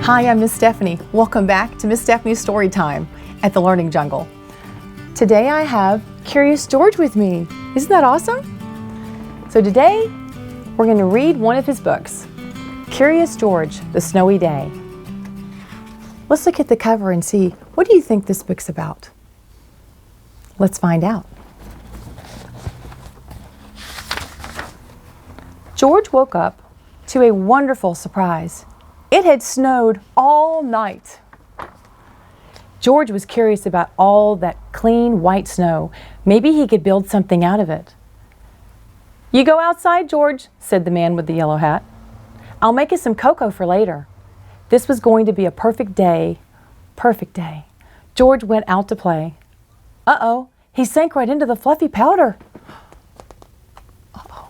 Hi, I'm Miss Stephanie. Welcome back to Miss Stephanie's Story Time at the Learning Jungle. Today I have Curious George with me. Isn't that awesome? So today we're going to read one of his books, Curious George, The Snowy Day. Let's look at the cover and see, what do you think this book's about? Let's find out. George woke up to a wonderful surprise. It had snowed all night. George was curious about all that clean white snow. Maybe he could build something out of it. "You go outside, George," said the man with the yellow hat. "I'll make us some cocoa for later." This was going to be a perfect day. Perfect day. George went out to play. Uh-oh, he sank right into the fluffy powder. Uh-oh.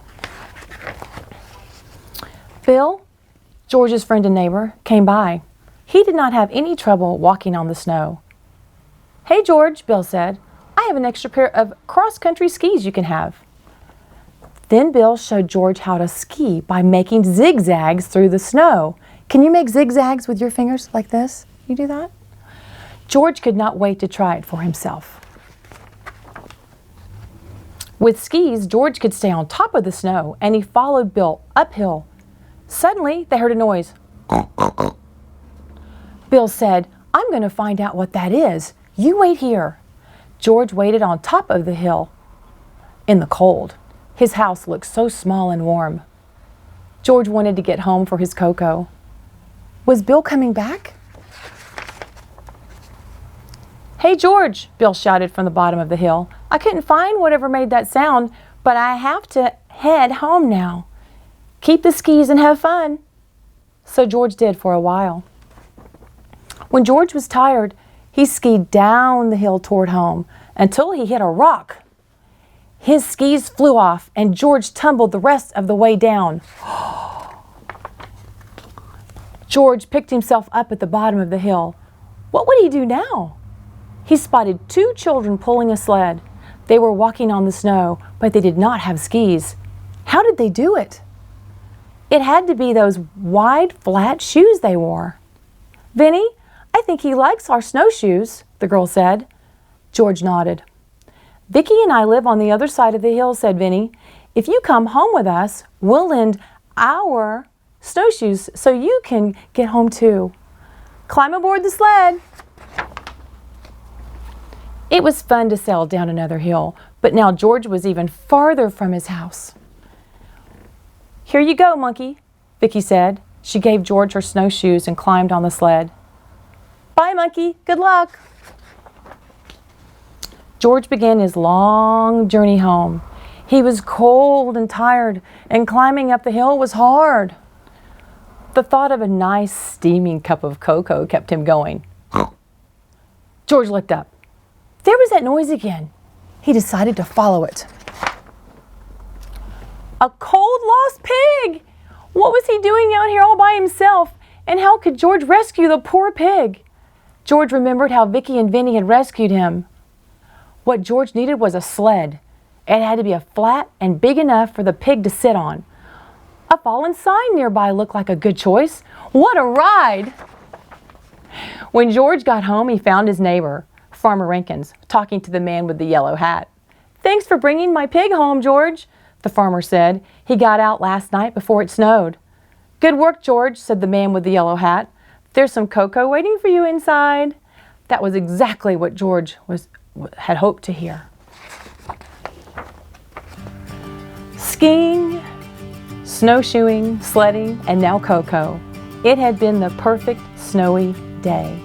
Bill, George's friend and neighbor, came by. He did not have any trouble walking on the snow. "Hey, George," Bill said, "I have an extra pair of cross-country skis you can have." Then Bill showed George how to ski by making zigzags through the snow. Can you make zigzags with your fingers like this? You do that? George could not wait to try it for himself. With skis, George could stay on top of the snow, and he followed Bill uphill. Suddenly, they heard a noise. Bill said, "I'm going to find out what that is. You wait here." George waited on top of the hill in the cold. His house looked so small and warm. George wanted to get home for his cocoa. Was Bill coming back? "Hey, George," Bill shouted from the bottom of the hill. "I couldn't find whatever made that sound, but I have to head home now. Keep the skis and have fun." So George did for a while. When George was tired, he skied down the hill toward home until he hit a rock. His skis flew off and George tumbled the rest of the way down. George picked himself up at the bottom of the hill. What would he do now? He spotted two children pulling a sled. They were walking on the snow, but they did not have skis. How did they do it? It had to be those wide, flat shoes they wore. "Vinny, I think he likes our snowshoes," the girl said. George nodded. "Vicki and I live on the other side of the hill," said Vinny. "If you come home with us, we'll lend our snowshoes so you can get home too. Climb aboard the sled." It was fun to sail down another hill, but now George was even farther from his house. "Here you go, monkey," Vicki said. She gave George her snowshoes and climbed on the sled. "Bye, monkey. Good luck." George began his long journey home. He was cold and tired, and climbing up the hill was hard. The thought of a nice steaming cup of cocoa kept him going. George looked up. There was that noise again. He decided to follow it. A cold lost pig! What was he doing out here all by himself? And how could George rescue the poor pig? George remembered how Vicki and Vinny had rescued him. What George needed was a sled. It had to be a flat and big enough for the pig to sit on. A fallen sign nearby looked like a good choice. What a ride! When George got home, he found his neighbor, Farmer Rankins, talking to the man with the yellow hat. "Thanks for bringing my pig home, George," the farmer said. "He got out last night before it snowed." "Good work, George," said the man with the yellow hat. "There's some cocoa waiting for you inside." That was exactly what George had hoped to hear. Skiing, snowshoeing, sledding, and now cocoa. It had been the perfect snowy day.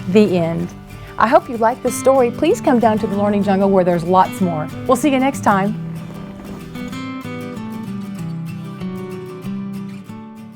The end. I hope you liked this story. Please come down to the Learning Jungle where there's lots more. We'll see you next time.